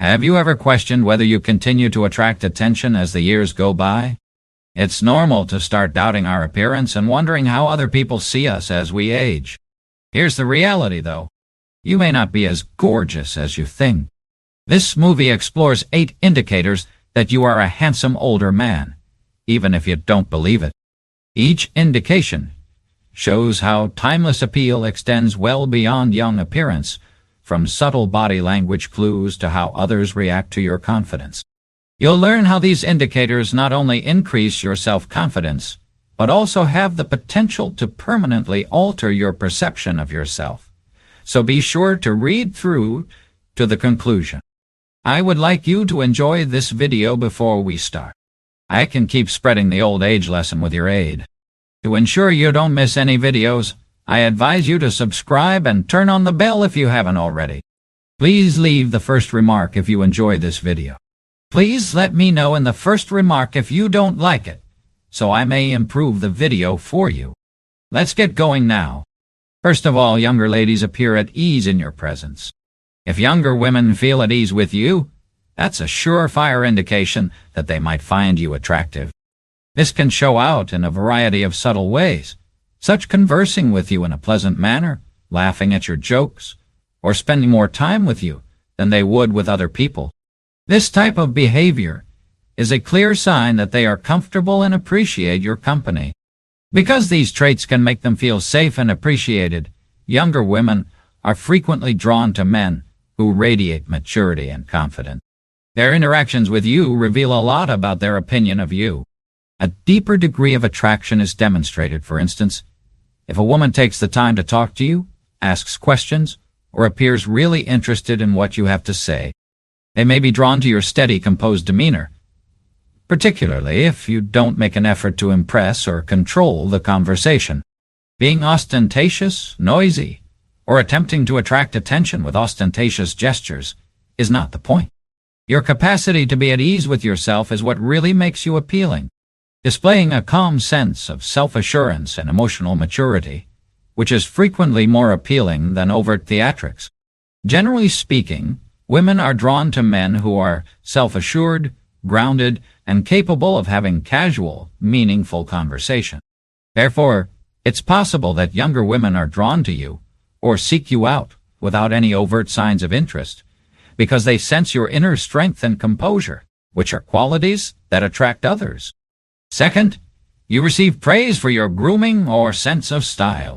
Have you ever questioned whether you continue to attract attention as the years go by? It's normal to start doubting our appearance and wondering how other people see us as we age. Here's the reality, though. You may not be as gorgeous as you think. This movie explores 8 indicators that you are a handsome older man, even if you don't believe it. Each indication shows how timeless appeal extends well beyond young appearance, from subtle body language clues to how others react to your confidence. You'll learn how these indicators not only increase your self-confidence, but also have the potential to permanently alter your perception of yourself. So be sure to read through to the conclusion. I would like you to enjoy this video before we start. I can keep spreading the old age lesson with your aid. To ensure you don't miss any videos, I advise you to subscribe and turn on the bell if you haven't already. Please leave the first remark if you enjoyed this video. Please let me know in the first remark if you don't like it, so I may improve the video for you. Let's get going now. First of all, younger ladies appear at ease in your presence. If younger women feel at ease with you, that's a surefire indication that they might find you attractive. This can show out in a variety of subtle ways, such conversing with you in a pleasant manner, laughing at your jokes, or spending more time with you than they would with other people. This type of behavior is a clear sign that they are comfortable and appreciate your company. Because these traits can make them feel safe and appreciated, younger women are frequently drawn to men who radiate maturity and confidence. Their interactions with you reveal a lot about their opinion of you. A deeper degree of attraction is demonstrated, for instance, if a woman takes the time to talk to you, asks questions, or appears really interested in what you have to say. They may be drawn to your steady, composed demeanor, particularly if you don't make an effort to impress or control the conversation. Being ostentatious, noisy, or attempting to attract attention with ostentatious gestures is not the point. Your capacity to be at ease with yourself is what really makes you appealing. Displaying a calm sense of self-assurance and emotional maturity, which is frequently more appealing than overt theatrics. Generally speaking, women are drawn to men who are self-assured, grounded, and capable of having casual, meaningful conversation. Therefore, it's possible that younger women are drawn to you or seek you out without any overt signs of interest, because they sense your inner strength and composure, which are qualities that attract others. Second, you receive praise for your grooming or sense of style.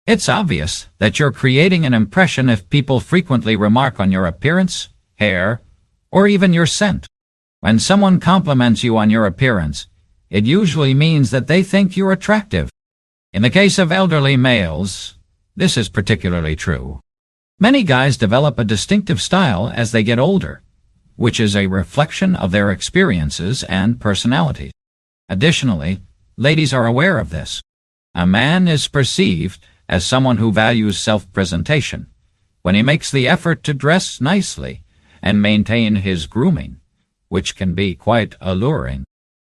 It's obvious that you're creating an impression if people frequently remark on your appearance, hair, or even your scent. When someone compliments you on your appearance, it usually means that they think you're attractive. In the case of elderly males, this is particularly true. Many guys develop a distinctive style as they get older, which is a reflection of their experiences and personalities. Additionally, ladies are aware of this. A man is perceived as someone who values self-presentation when he makes the effort to dress nicely and maintain his grooming, which can be quite alluring.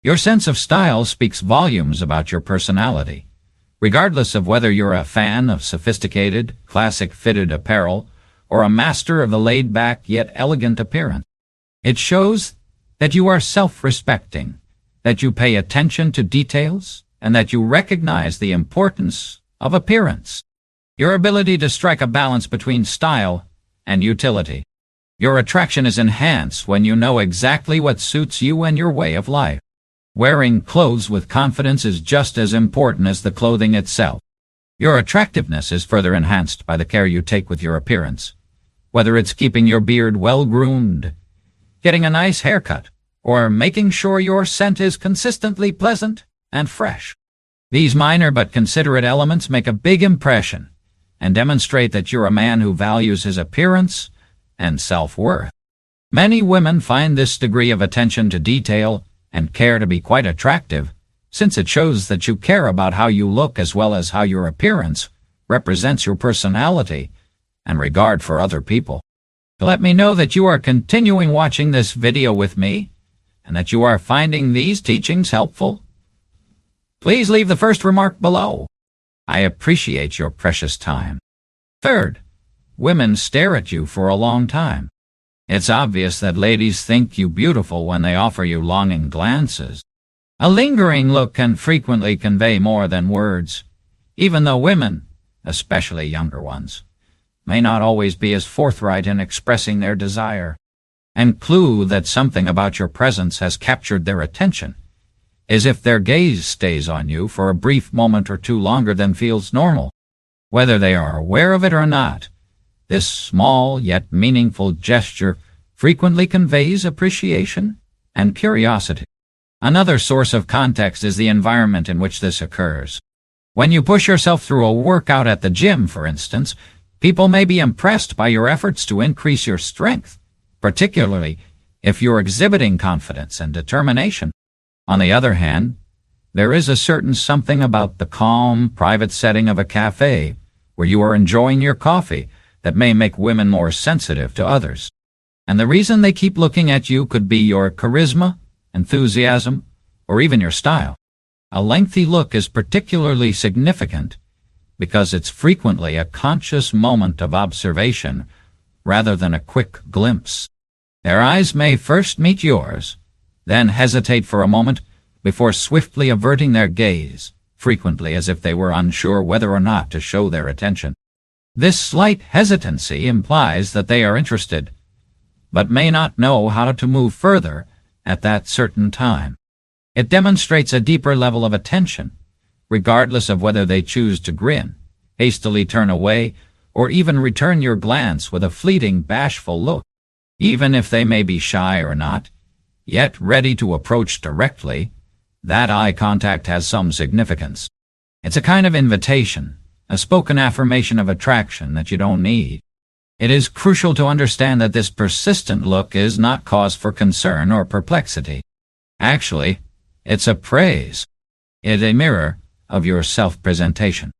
Your sense of style speaks volumes about your personality, regardless of whether you're a fan of sophisticated, classic-fitted apparel or a master of the laid-back yet elegant appearance. It shows that you are self-respecting, that you pay attention to details, and that you recognize the importance of appearance. Your ability to strike a balance between style and utility. Your attraction is enhanced when you know exactly what suits you and your way of life. Wearing clothes with confidence is just as important as the clothing itself. Your attractiveness is further enhanced by the care you take with your appearance, whether it's keeping your beard well-groomed, getting a nice haircut, or making sure your scent is consistently pleasant and fresh. These minor but considerate elements make a big impression and demonstrate that you're a man who values his appearance and self-worth. Many women find this degree of attention to detail and care to be quite attractive, since it shows that you care about how you look as well as how your appearance represents your personality and regard for other people. Let me know that you are continuing watching this video with me and that you are finding these teachings helpful. Please leave the first remark below. I appreciate your precious time. Third, women stare at you for a long time. It's obvious that ladies think you beautiful when they offer you longing glances. A lingering look can frequently convey more than words, even though women, especially younger ones, may not always be as forthright in expressing their desire. And clue that something about your presence has captured their attention is if their gaze stays on you for a brief moment or two longer than feels normal. Whether they are aware of it or not, this small yet meaningful gesture frequently conveys appreciation and curiosity. Another source of context is the environment in which this occurs. When you push yourself through a workout at the gym, for instance, people may be impressed by your efforts to increase your strength, particularly if you're exhibiting confidence and determination. On the other hand, there is a certain something about the calm, private setting of a cafe where you are enjoying your coffee that may make women more sensitive to others. And the reason they keep looking at you could be your charisma, enthusiasm, or even your style. A lengthy look is particularly significant because it's frequently a conscious moment of observation rather than a quick glimpse. Their eyes may first meet yours, then hesitate for a moment before swiftly averting their gaze, frequently as if they were unsure whether or not to show their attention. This slight hesitancy implies that they are interested, but may not know how to move further at that certain time. It demonstrates a deeper level of attention, regardless of whether they choose to grin, hastily turn away, or even return your glance with a fleeting, bashful look. Even if they may be shy or not, yet ready to approach directly, that eye contact has some significance. It's a kind of invitation, a spoken affirmation of attraction that you don't need. It is crucial to understand that this persistent look is not cause for concern or perplexity. Actually, it's a praise. It's a mirror of your self-presentation.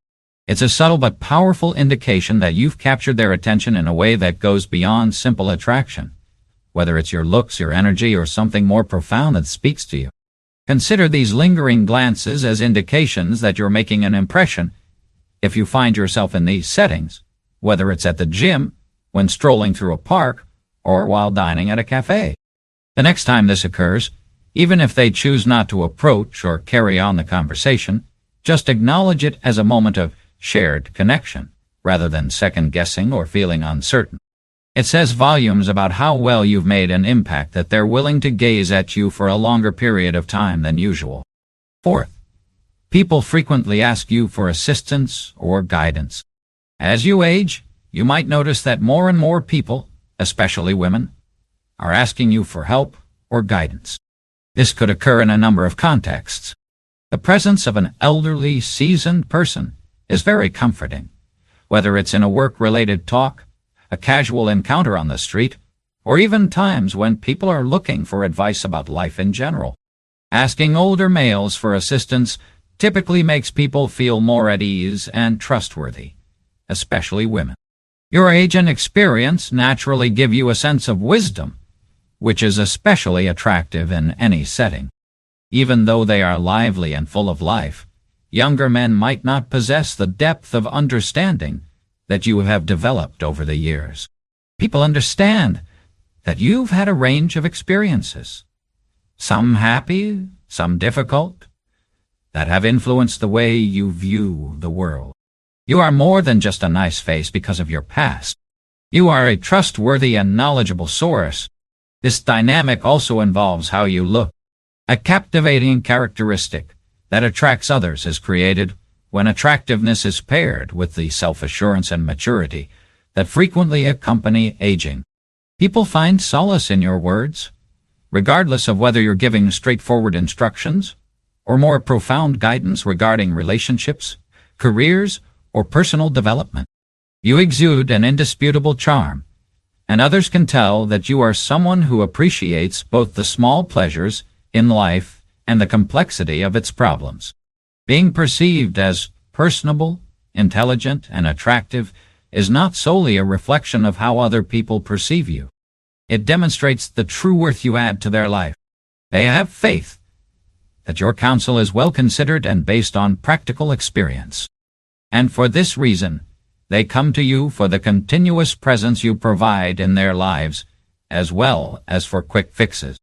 It's a subtle but powerful indication that you've captured their attention in a way that goes beyond simple attraction, whether it's your looks, your energy, or something more profound that speaks to you. Consider these lingering glances as indications that you're making an impression. If you find yourself in these settings, whether it's at the gym, when strolling through a park, or while dining at a cafe, the next time this occurs, even if they choose not to approach or carry on the conversation, just acknowledge it as a moment of shared connection, rather than second-guessing or feeling uncertain. It says volumes about how well you've made an impact that they're willing to gaze at you for a longer period of time than usual. Fourth, people frequently ask you for assistance or guidance. As you age, you might notice that more and more people, especially women, are asking you for help or guidance. This could occur in a number of contexts. The presence of an elderly, seasoned person is very comforting, whether it's in a work-related talk, a casual encounter on the street, or even times when people are looking for advice about life in general. Asking older males for assistance typically makes people feel more at ease and trustworthy, especially women. Your age and experience naturally give you a sense of wisdom, which is especially attractive in any setting. Even though they are lively and full of life, younger men might not possess the depth of understanding that you have developed over the years. People understand that you've had a range of experiences, some happy, some difficult, that have influenced the way you view the world. You are more than just a nice face because of your past. You are a trustworthy and knowledgeable source. This dynamic also involves how you look. A captivating characteristic that attracts others is created when attractiveness is paired with the self-assurance and maturity that frequently accompany aging. People find solace in your words, regardless of whether you're giving straightforward instructions or more profound guidance regarding relationships, careers, or personal development. You exude an indisputable charm, and others can tell that you are someone who appreciates both the small pleasures in life and the complexity of its problems. Being perceived as personable, intelligent, and attractive is not solely a reflection of how other people perceive you. It demonstrates the true worth you add to their life. They have faith that your counsel is well considered and based on practical experience. And for this reason, they come to you for the continuous presence you provide in their lives as well as for quick fixes.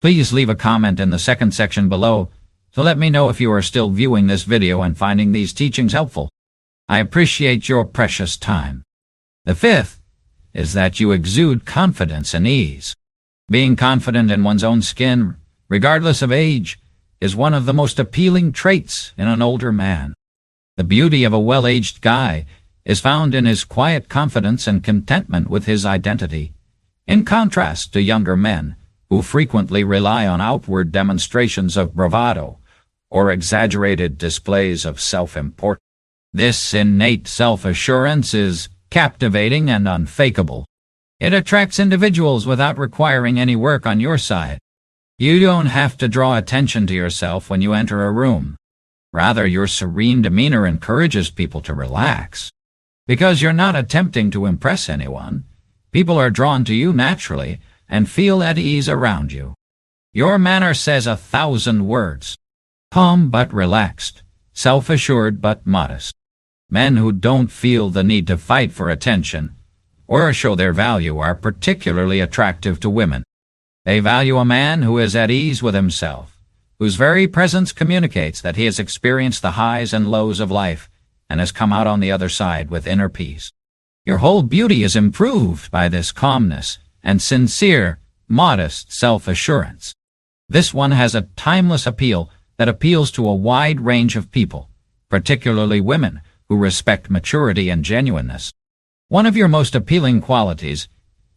Please leave a comment in the second section below to let me know if you are still viewing this video and finding these teachings helpful. I appreciate your precious time. The fifth is that you exude confidence and ease. Being confident in one's own skin, regardless of age, is one of the most appealing traits in an older man. The beauty of a well-aged guy is found in his quiet confidence and contentment with his identity, in contrast to younger men who frequently rely on outward demonstrations of bravado or exaggerated displays of self-importance. This innate self-assurance is captivating and unfakeable. It attracts individuals without requiring any work on your side. You don't have to draw attention to yourself when you enter a room. Rather, your serene demeanor encourages people to relax. Because you're not attempting to impress anyone, people are drawn to you naturally and feel at ease around you. Your manner says 1,000 words. Calm but relaxed, self-assured but modest. Men who don't feel the need to fight for attention or show their value are particularly attractive to women. They value a man who is at ease with himself, whose very presence communicates that he has experienced the highs and lows of life and has come out on the other side with inner peace. Your whole beauty is improved by this calmness and sincere, modest self-assurance. This one has a timeless appeal that appeals to a wide range of people, particularly women who respect maturity and genuineness. One of your most appealing qualities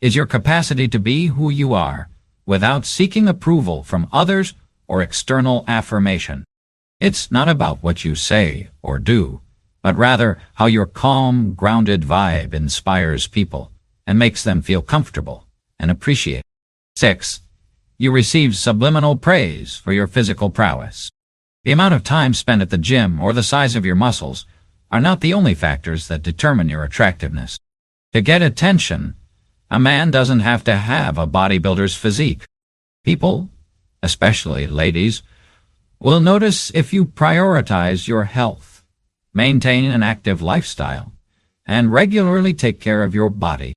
is your capacity to be who you are without seeking approval from others or external affirmation. It's not about what you say or do, but rather how your calm, grounded vibe inspires people and makes them feel comfortable and appreciate. 6. You receive subliminal praise for your physical prowess. The amount of time spent at the gym or the size of your muscles are not the only factors that determine your attractiveness. To get attention, a man doesn't have to have a bodybuilder's physique. People, especially ladies, will notice if you prioritize your health, maintain an active lifestyle, and regularly take care of your body.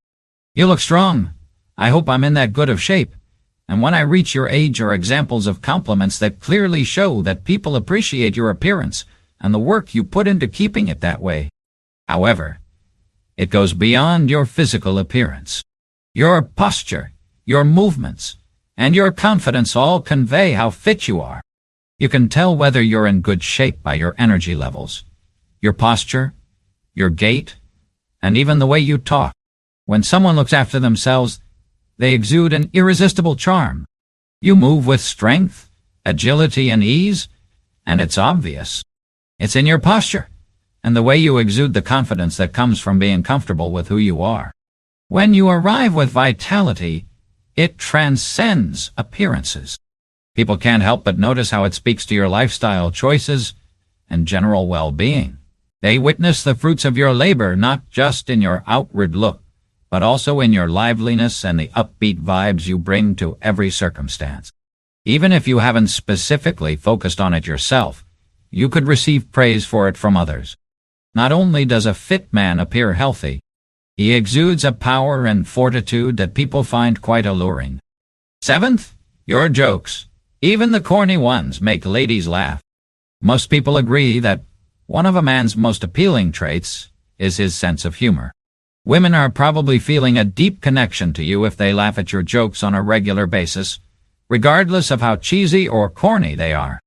You look strong. I hope I'm in that good of shape. And when I reach your age are examples of compliments that clearly show that people appreciate your appearance and the work you put into keeping it that way. However, it goes beyond your physical appearance. Your posture, your movements, and your confidence all convey how fit you are. You can tell whether you're in good shape by your energy levels, your posture, your gait, and even the way you talk. When someone looks after themselves, they exude an irresistible charm. You move with strength, agility, and ease, and it's obvious. It's in your posture, and the way you exude the confidence that comes from being comfortable with who you are. When you arrive with vitality, it transcends appearances. People can't help but notice how it speaks to your lifestyle choices and general well-being. They witness the fruits of your labor not just in your outward look, but also in your liveliness and the upbeat vibes you bring to every circumstance. Even if you haven't specifically focused on it yourself, you could receive praise for it from others. Not only does a fit man appear healthy, he exudes a power and fortitude that people find quite alluring. 7th, your jokes, even the corny ones, make ladies laugh. Most people agree that one of a man's most appealing traits is his sense of humor. Women are probably feeling a deep connection to you if they laugh at your jokes on a regular basis, regardless of how cheesy or corny they are.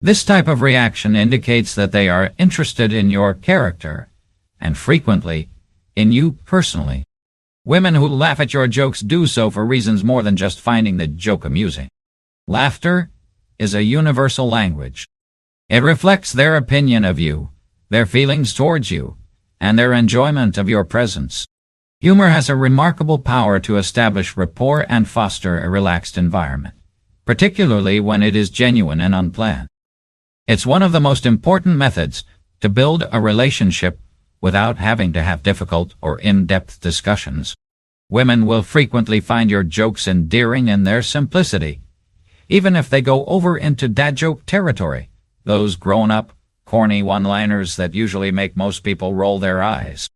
This type of reaction indicates that they are interested in your character, and frequently, in you personally. Women who laugh at your jokes do so for reasons more than just finding the joke amusing. Laughter is a universal language. It reflects their opinion of you, their feelings towards you, and their enjoyment of your presence. Humor has a remarkable power to establish rapport and foster a relaxed environment, particularly when it is genuine and unplanned. It's one of the most important methods to build a relationship without having to have difficult or in-depth discussions. Women will frequently find your jokes endearing in their simplicity, even if they go over into dad joke territory, those grown-up, corny one-liners that usually make most people roll their eyes.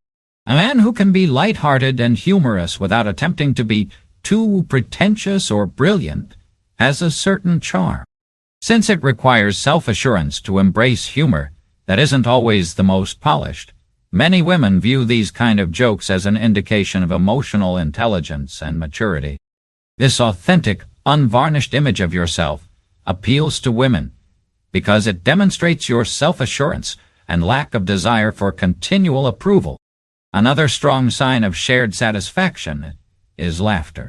A man who can be light-hearted and humorous without attempting to be too pretentious or brilliant has a certain charm. Since it requires self-assurance to embrace humor that isn't always the most polished, many women view these kind of jokes as an indication of emotional intelligence and maturity. This authentic, unvarnished image of yourself appeals to women because it demonstrates your self-assurance and lack of desire for continual approval. Another strong sign of shared satisfaction is laughter.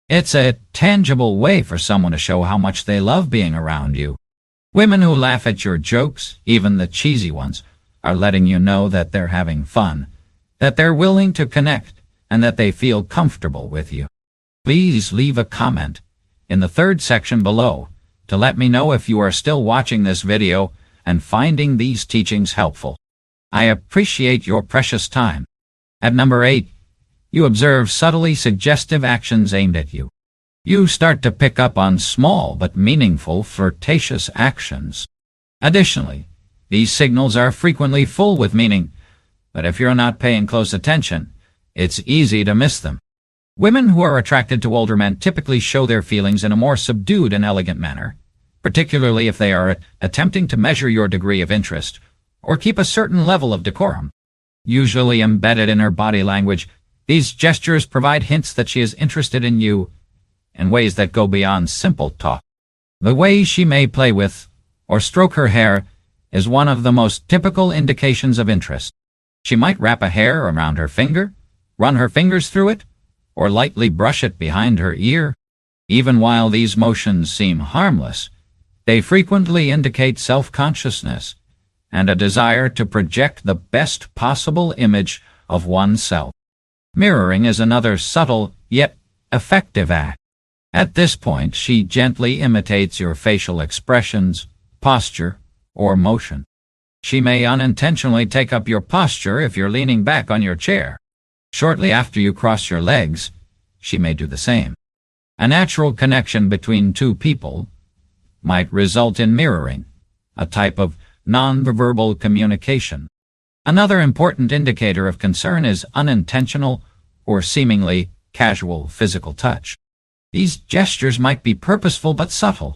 It's a tangible way for someone to show how much they love being around you. Women who laugh at your jokes, even the cheesy ones, are letting you know that they're having fun, that they're willing to connect, and that they feel comfortable with you. Please leave a comment in the third section below to let me know if you are still watching this video and finding these teachings helpful. I appreciate your precious time. At number 8, you observe subtly suggestive actions aimed at you. You start to pick up on small but meaningful flirtatious actions. Additionally, these signals are frequently full with meaning, but if you're not paying close attention, it's easy to miss them. Women who are attracted to older men typically show their feelings in a more subdued and elegant manner, particularly if they are attempting to measure your degree of interest or keep a certain level of decorum. Usually embedded in her body language, these gestures provide hints that she is interested in you in ways that go beyond simple talk. The way she may play with or stroke her hair is one of the most typical indications of interest. She might wrap a hair around her finger, run her fingers through it, or lightly brush it behind her ear. Even while these motions seem harmless, they frequently indicate self-consciousness and a desire to project the best possible image of oneself. Mirroring is another subtle yet effective act. At this point, she gently imitates your facial expressions, posture, or motion. She may unintentionally take up your posture if you're leaning back on your chair. Shortly after you cross your legs, she may do the same. A natural connection between two people might result in mirroring, a type of nonverbal communication. Another important indicator of concern is unintentional or seemingly casual physical touch. These gestures might be purposeful but subtle.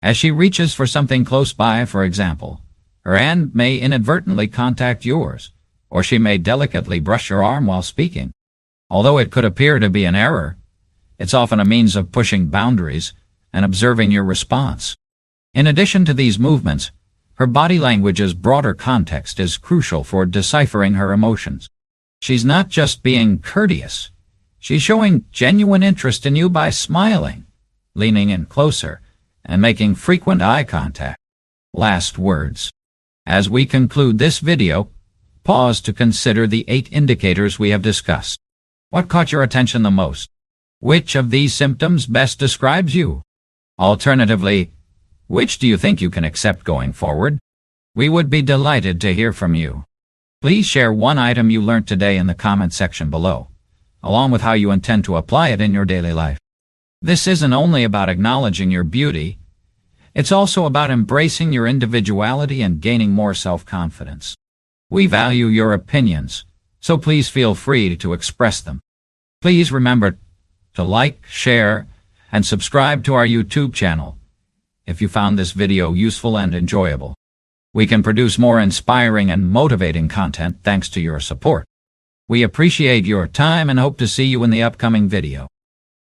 As she reaches for something close by, for example, her hand may inadvertently contact yours, or she may delicately brush your arm while speaking. Although it could appear to be an error, it's often a means of pushing boundaries and observing your response. In addition to these movements, her body language's broader context is crucial for deciphering her emotions. She's not just being courteous. She's showing genuine interest in you by smiling, leaning in closer, and making frequent eye contact. Last words. As we conclude this video, pause to consider the 8 indicators we have discussed. What caught your attention the most? Which of these symptoms best describes you? Alternatively, which do you think you can accept going forward? We would be delighted to hear from you. Please share one item you learned today in the comment section below, along with how you intend to apply it in your daily life. This isn't only about acknowledging your beauty, it's also about embracing your individuality and gaining more self-confidence. We value your opinions, so please feel free to express them. Please remember to like, share, and subscribe to our YouTube channel if you found this video useful and enjoyable. We can produce more inspiring and motivating content thanks to your support. We appreciate your time and hope to see you in the upcoming video.